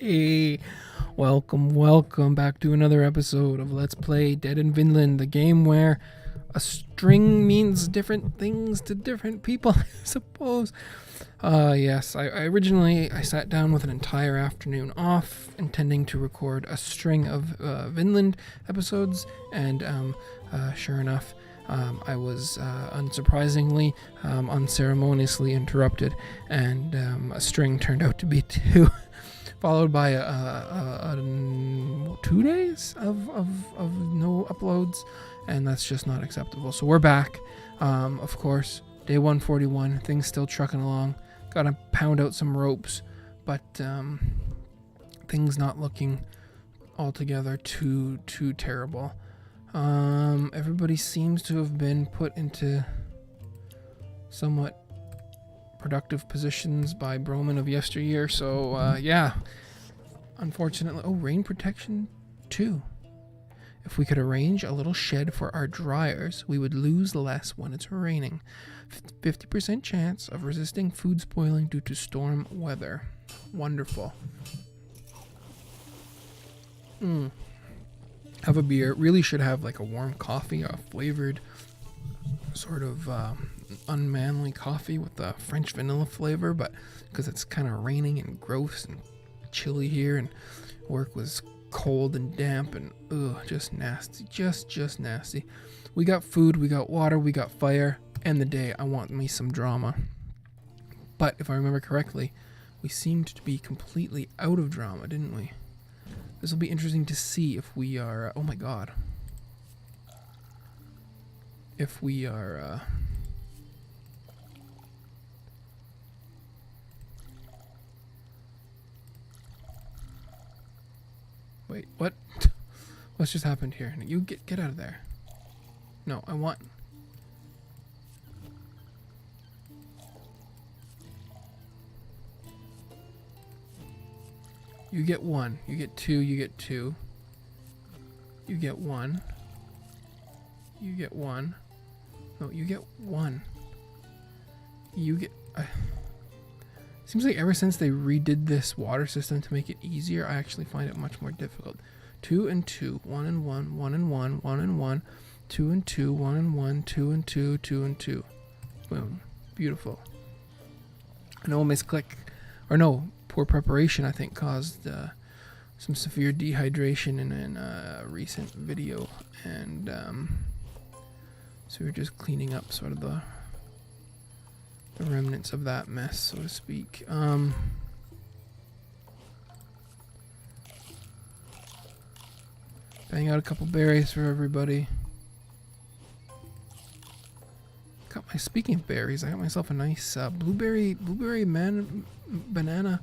Hey, welcome back to another episode of Let's Play Dead in Vinland, the game where a string means different things to different people, I suppose. Yes, I originally sat down with an entire afternoon off, intending to record a string of Vinland episodes, and sure enough, I was unsurprisingly, unceremoniously interrupted, and a string turned out to be two. Followed by 2 days of no uploads, and that's just not acceptable. So we're back, of course, day 141, things still trucking along. Gotta pound out some ropes, but things not looking altogether too terrible. Everybody seems to have been put into somewhat productive positions by Broman of yesteryear, so yeah, unfortunately. Rain protection 2. If we could arrange a little shed for our dryers, we would lose less when it's raining. 50% chance of resisting food spoiling due to storm weather. Wonderful. Have a beer. Really should have like a warm coffee, a flavored sort of unmanly coffee with the French vanilla flavor, but because it's kind of raining and gross and chilly here, and work was cold and damp and just nasty, just nasty. We got food, we got water, we got fire, and the day I want me some drama. But if I remember correctly, we seemed to be completely out of drama, didn't we? This will be interesting to see if we are oh my god, if we are wait, what? What's just happened here? You get out of there. No, I want... You get 1. You get 2. You get 2. You get 1. You get 1. No, you get 1. You get... Seems like ever since they redid this water system to make it easier, I actually find it much more difficult. 2 and 2, 1 and 1, 1 and 1, 1 and 1, 2 and 2, 1 and 1, 2 and 2, 2 and 2. Boom. Beautiful. No misclick. Or no, poor preparation, I think, caused some severe dehydration in a recent video. And so we're just cleaning up sort of the remnants of that mess, so to speak. Bang out a couple berries for everybody. Speaking of berries, I got myself a nice blueberry banana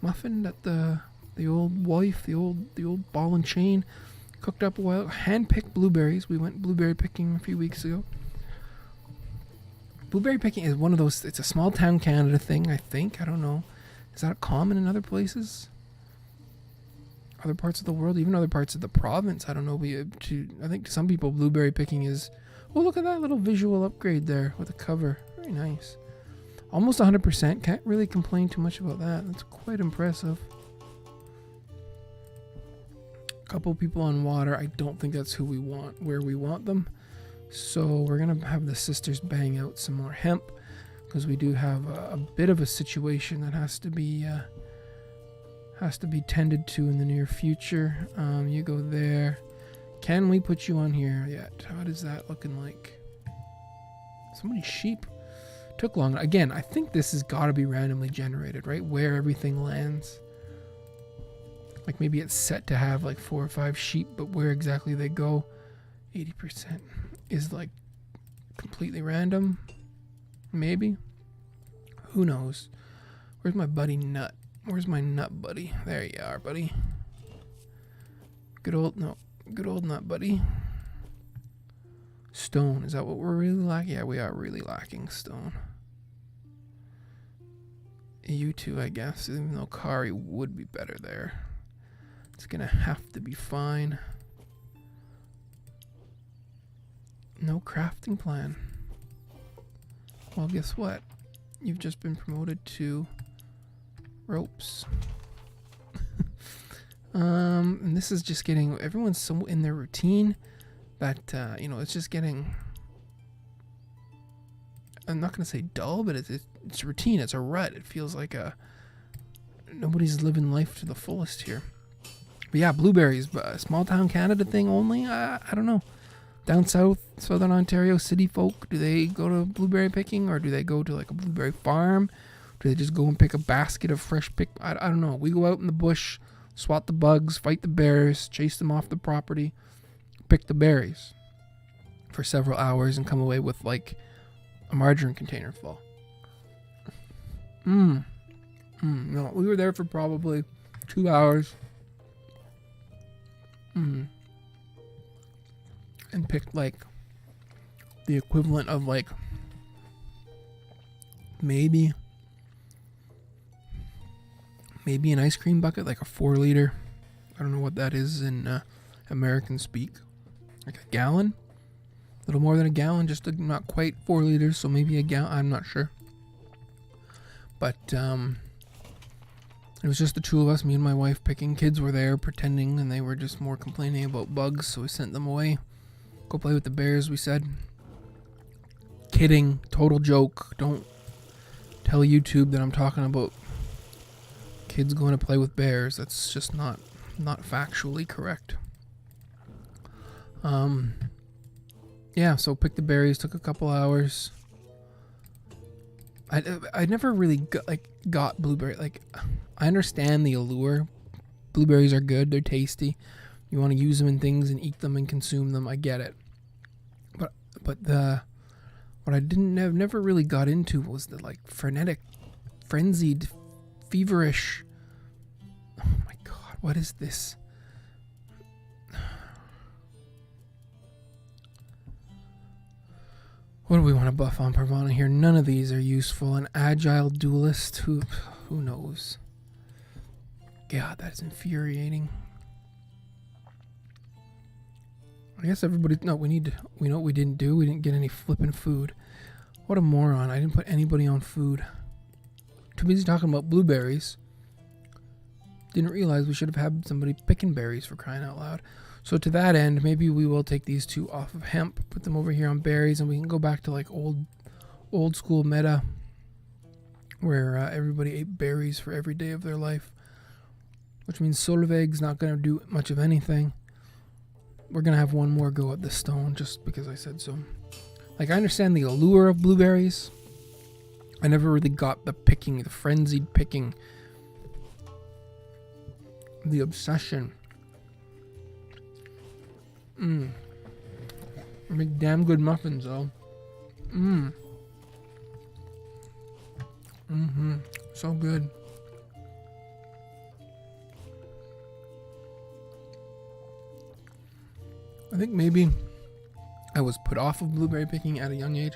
muffin that the old wife, the old ball and chain cooked up a while. Hand-picked blueberries. We went blueberry picking a few weeks ago. Blueberry picking is one of those, it's a small town Canada thing, I think. I don't know. Is that common in other places? Other parts of the world? Even other parts of the province? I don't know. I think to some people, blueberry picking is... Oh, look at that little visual upgrade there with a cover. Very nice. Almost 100%. Can't really complain too much about that. That's quite impressive. A couple people on water. I don't think that's who we want, where we want them. So we're going to have the sisters bang out some more hemp, because we do have a bit of a situation that has to be tended to in the near future. You go there. Can we put you on here yet? What is that looking like? So many sheep. Took long. Again, I think this has got to be randomly generated, right? Where everything lands. Like maybe it's set to have like 4 or 5 sheep, but where exactly they go, 80% is like completely random. Maybe. Who knows? Where's my buddy Nut? Where's my Nut buddy? There you are, buddy. Good old Nut buddy. Stone. Is that what we're really lacking? Yeah, we are really lacking stone. You two, I guess, even though Kari would be better there. It's gonna have to be fine. No crafting plan. Well, guess what? You've just been promoted to ropes. And this is just getting, everyone's so in their routine that, it's just getting, I'm not going to say dull, but it's routine. It's a rut. It feels like nobody's living life to the fullest here. But yeah, blueberries, small town Canada thing only? I don't know. Down south, southern Ontario, city folk, do they go to blueberry picking, or do they go to like a blueberry farm? Do they just go and pick a basket of fresh pick? I don't know. We go out in the bush, swat the bugs, fight the bears, chase them off the property, pick the berries for several hours, and come away with like a margarine container full. No, we were there for probably 2 hours. And picked like the equivalent of like maybe an ice cream bucket, like a 4-liter. I don't know what that is in American speak. Like a gallon? A little more than a gallon, just not quite 4 liters, so maybe a gallon. I'm not sure. But it was just the two of us, me and my wife, picking. Kids were there pretending, and they were just more complaining about bugs, so we sent them away. Go play with the bears, we said. Kidding. Total joke. Don't tell YouTube that I'm talking about kids going to play with bears. That's just not factually correct. Yeah, so picked the berries, took a couple hours. I never really got blueberry. Like, I understand the allure. Blueberries are good. They're tasty. You want to use them in things and eat them and consume them. I get it. But what I never really got into was the like frenetic, frenzied, feverish. Oh my God, what is this? What do we want to buff on Parvana here? None of these are useful. An agile duelist, who knows? God, that's infuriating. I guess everybody. No, we know what we didn't do. We didn't get any flippin' food. What a moron! I didn't put anybody on food. Too busy talking about blueberries. Didn't realize we should have had somebody picking berries, for crying out loud. So to that end, maybe we will take these two off of hemp, put them over here on berries, and we can go back to like old school meta, where everybody ate berries for every day of their life. Which means Solveig's not going to do much of anything. We're going to have one more go at the stone, just because I said so. Like, I understand the allure of blueberries. I never really got the picking, the frenzied picking. The obsession. Make damn good muffins, though. So good. I think maybe I was put off of blueberry picking at a young age.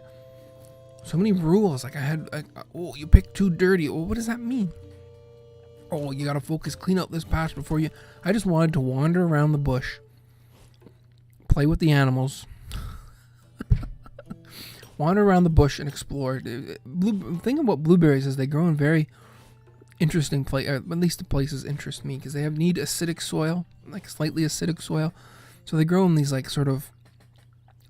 So many rules. Like, oh, you pick too dirty. Well, what does that mean? Oh, you gotta focus, clean up this patch before you... I just wanted to wander around the bush, play with the animals, wander around the bush and explore. The thing about blueberries is they grow in very interesting places. At least the places interest me, because they need acidic soil, like slightly acidic soil. So they grow in these like sort of,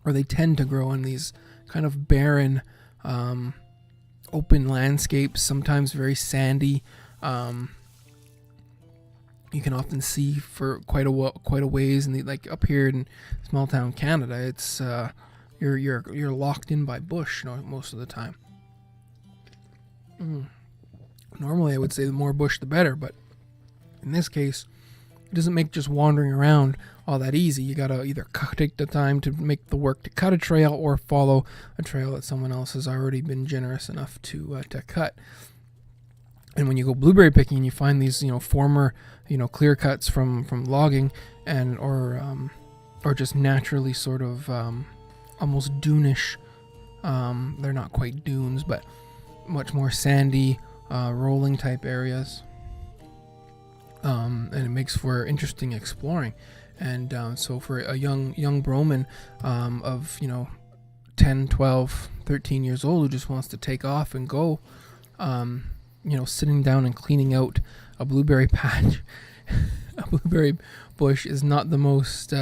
or they tend to grow in these kind of barren, open landscapes, sometimes very sandy. You can often see for quite a ways, and like up here in small town Canada, it's you're locked in by bush most of the time. Normally, I would say the more bush, the better, but in this case, it doesn't make just wandering around all that easy. You gotta either take the time to make the work to cut a trail, or follow a trail that someone else has already been generous enough to cut. And when you go blueberry picking, you find these, former, clear cuts from logging, and or just naturally sort of almost dune-ish. They're not quite dunes, but much more sandy, rolling type areas. And it makes for interesting exploring. And so for a young broman of 10, 12, 13 years old who just wants to take off and go, sitting down and cleaning out a blueberry patch a blueberry bush is not the most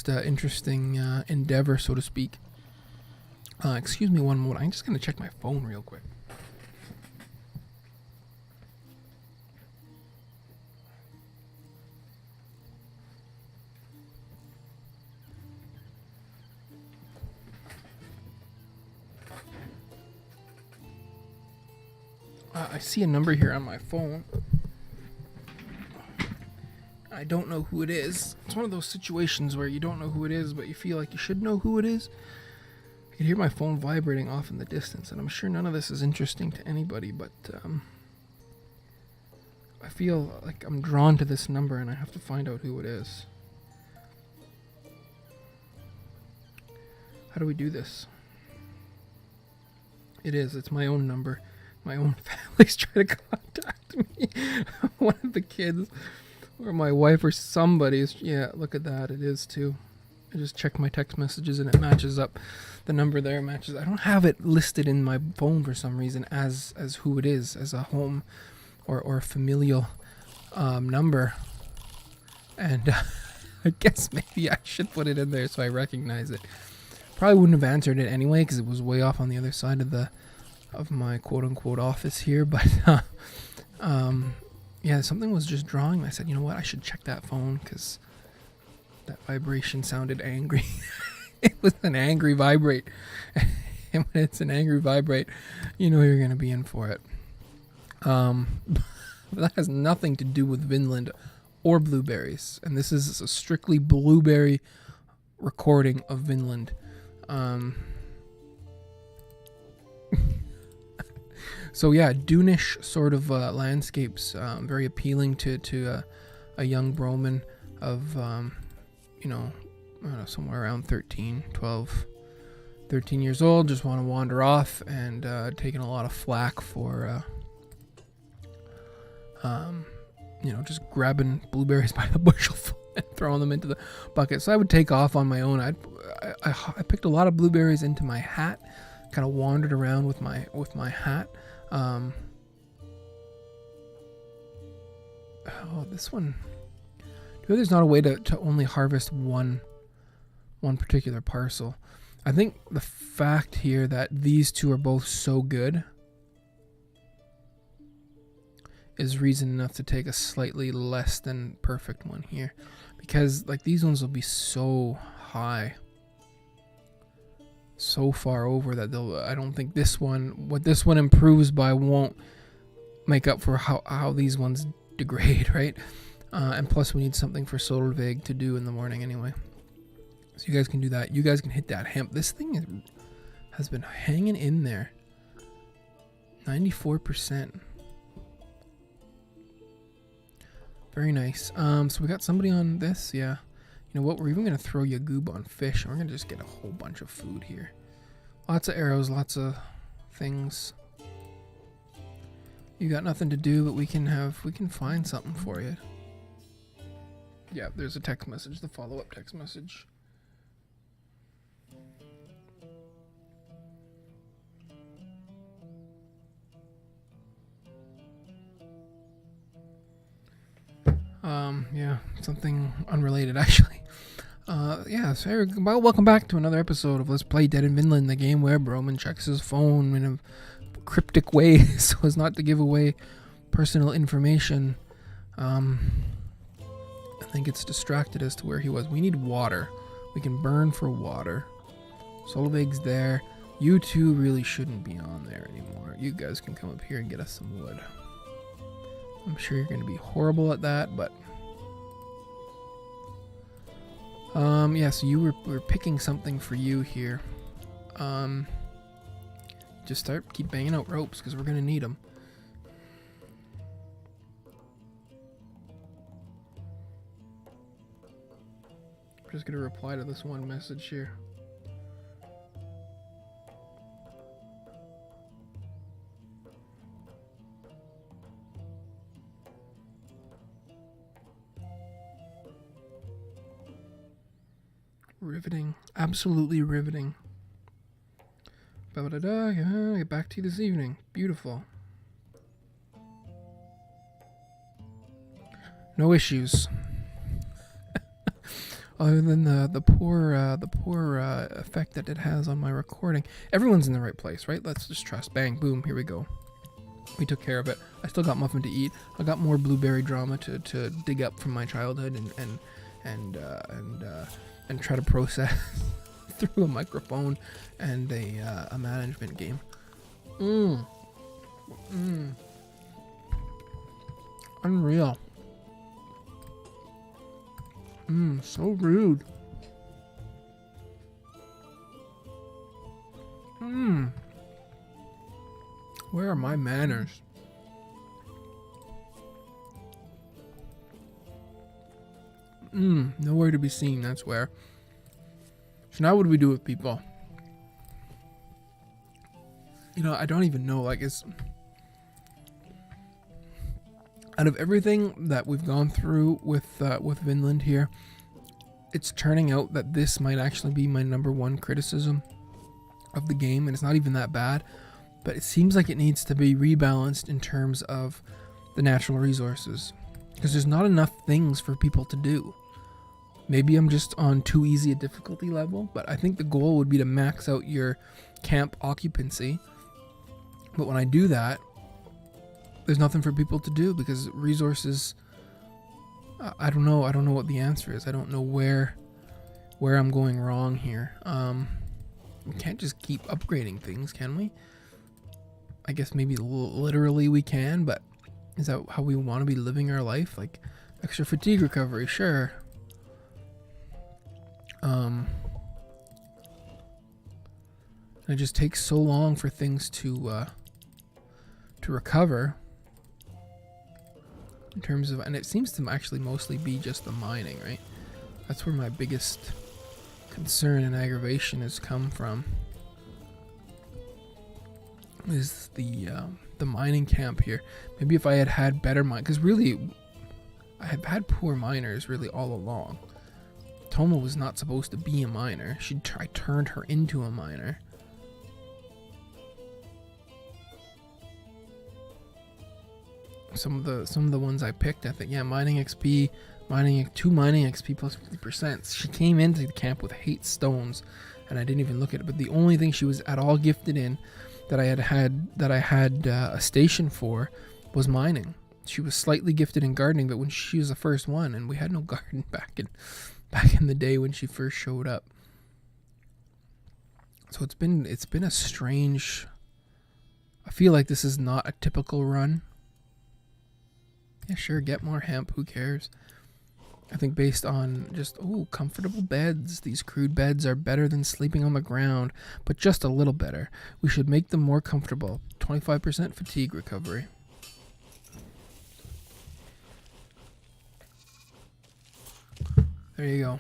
interesting endeavor, so to speak. Excuse me one moment. I'm just going to check my phone real quick. I see a number here on my phone. I don't know who it is. It's one of those situations where you don't know who it is, but you feel like you should know who it is. I can hear my phone vibrating off in the distance, and I'm sure none of this is interesting to anybody, but I feel like I'm drawn to this number, and I have to find out who it is. How do we do this? It's my own number. My own family's trying to contact me. One of the kids, or my wife, or somebody's. Yeah, look at that. It is too. I just checked my text messages and it matches up. The number there matches. I don't have it listed in my phone for some reason as who it is, as a home or familial number. And I guess maybe I should put it in there so I recognize it. Probably wouldn't have answered it anyway because it was way off on the other side of my quote-unquote office here, but yeah, something was just drawing. I said, you know what, I should check that phone because that vibration sounded angry. It was an angry vibrate. And when it's an angry vibrate, you know you're going to be in for it. But that has nothing to do with Vinland or blueberries, and this is a strictly blueberry recording of Vinland. So yeah, dunish sort of landscapes, very appealing to a young broman of, you know, I don't know, somewhere around 13 years old, just want to wander off, and taking a lot of flack for, you know, just grabbing blueberries by the bushel and throwing them into the bucket. So I would take off on my own. I picked a lot of blueberries into my hat, kind of wandered around with my hat. Oh, this one. There's not a way to only harvest one particular parcel. I think the fact here that these two are both so good is reason enough to take a slightly less than perfect one here, because like these ones will be so high, so far over that I don't think what this one improves by won't make up for how these ones degrade, right? And plus we need something for Solveig to do in the morning anyway. So you guys can do that. You guys can hit that hemp. This thing has been hanging in there. 94%. Very nice. So we got somebody on this, yeah. You know what, we're even going to throw Yagoob on fish, and we're going to just get a whole bunch of food here. Lots of arrows, lots of things. You got nothing to do, but we can find something for you. Yeah, there's a text message, the follow-up text message. Yeah, something unrelated actually. Yeah, so Eirik, well, welcome back to another episode of Let's Play Dead in Vinland, the game where Broman checks his phone in a cryptic way so as not to give away personal information. I think it's distracted as to where he was. We need water. We can burn for water. Solveig's there. You two really shouldn't be on there anymore. You guys can come up here and get us some wood. I'm sure you're going to be horrible at that, but... yeah, so we were picking something for you here. Just keep banging out ropes, because we're going to need them. I'm just going to reply to this one message here. Riveting. Absolutely riveting. Get back to you this evening. Beautiful. No issues. Other than the poor effect that it has on my recording. Everyone's in the right place, right? Let's just trust. Bang, boom, here we go. We took care of it. I still got muffin to eat. I got more blueberry drama to dig up from my childhood and try to process through a microphone and a management game. Unreal. So rude. Where are my manners? Nowhere to be seen, that's where. So now what do we do with people? You know, I don't even know, like, it's... Out of everything that we've gone through with Vinland here, it's turning out that this might actually be my #1 criticism of the game, and it's not even that bad, but it seems like it needs to be rebalanced in terms of the natural resources, because there's not enough things for people to do. Maybe I'm just on too easy a difficulty level, but I think the goal would be to max out your camp occupancy. But when I do that, there's nothing for people to do because resources, I don't know what the answer is. I don't know where I'm going wrong here. We can't just keep upgrading things, can we? I guess maybe literally we can, but is that how we want to be living our life? Like extra fatigue recovery, sure. It just takes so long for things to recover. In terms of, and it seems to actually mostly be just the mining, right? That's where my biggest concern and aggravation has come from. Is the mining camp here. Maybe if I had better mine, because really, I have had poor miners really all along. Toma was not supposed to be a miner. I turned her into a miner. Some of the ones I picked, I think, yeah, mining XP, two mining XP plus 50%. She came into the camp with hate stones, and I didn't even look at it. But the only thing she was at all gifted in that I had a station for was mining. She was slightly gifted in gardening, but when she was the first one, and we had no garden back in the day when she first showed up. So it's been a strange. I feel like this is not a typical run. Yeah, sure, get more hemp, who cares? I think based on just, comfortable beds. These crude beds are better than sleeping on the ground, but just a little better. We should make them more comfortable. 25% fatigue recovery. There you go.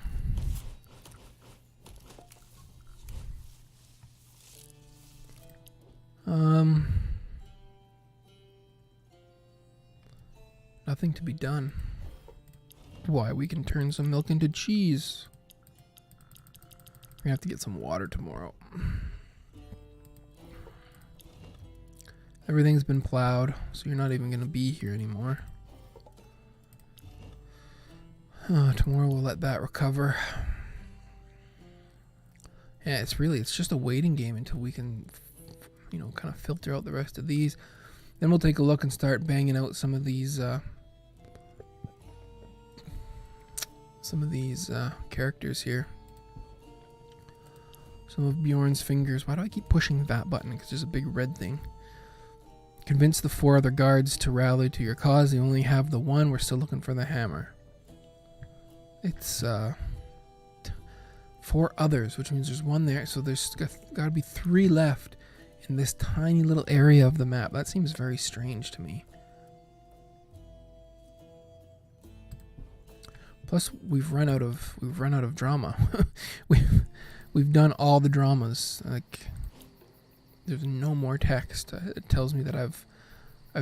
Nothing to be done. Why, we can turn some milk into cheese. We're gonna have to get some water tomorrow. Everything's been plowed, so you're not even gonna be here anymore. Tomorrow we'll let that recover. Yeah, it's just a waiting game until we can, kind of filter out the rest of these. Then we'll take a look and start banging out some of these characters here. Some of Bjorn's fingers. Why do I keep pushing that button? Because there's a big red thing. Convince the 4 other guards to rally to your cause. They only have the one. We're still looking for the hammer. It's 4 others, which means there's 1 there. So there's got to be 3 left in this tiny little area of the map. That seems very strange to me. Plus, we've run out of drama. we've done all the dramas. Like, there's no more text. It tells me that I've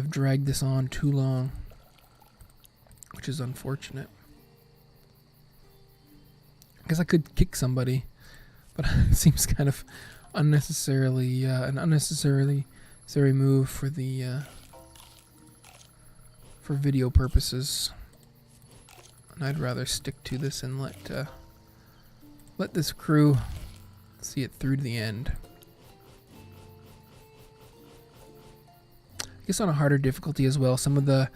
dragged this on too long, which is unfortunate. I guess I could kick somebody, but it seems kind of an unnecessarily move for the for video purposes. And I'd rather stick to this and let this crew see it through to the end. I guess on a harder difficulty as well, some of the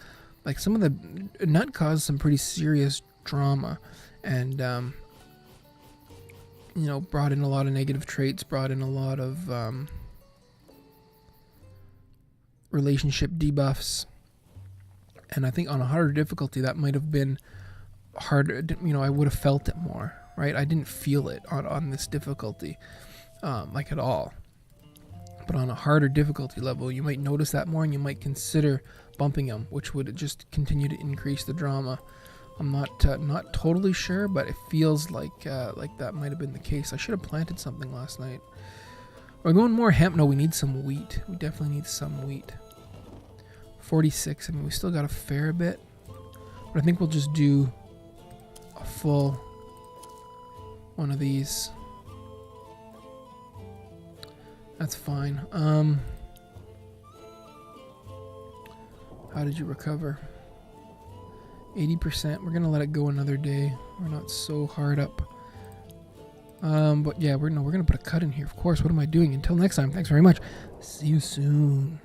nut caused some pretty serious drama, and you know, brought in a lot of negative traits, brought in a lot of relationship debuffs. And I think on a harder difficulty, that might have been harder. You know, I would have felt it more, right? I didn't feel it on this difficulty, like at all. But on a harder difficulty level, you might notice that more, and you might consider bumping him, which would just continue to increase the drama. I'm not totally sure, but it feels like that might have been the case. I should have planted something last night. We're going more hemp. No, we need some wheat. We definitely need some wheat. 46. I mean, we still got a fair bit, but I think we'll just do a full one of these. That's fine. How did you recover? 80%. We're gonna let it go another day. We're not so hard up. But yeah, we're gonna put a cut in here. Of course. What am I doing? Until next time. Thanks very much. See you soon.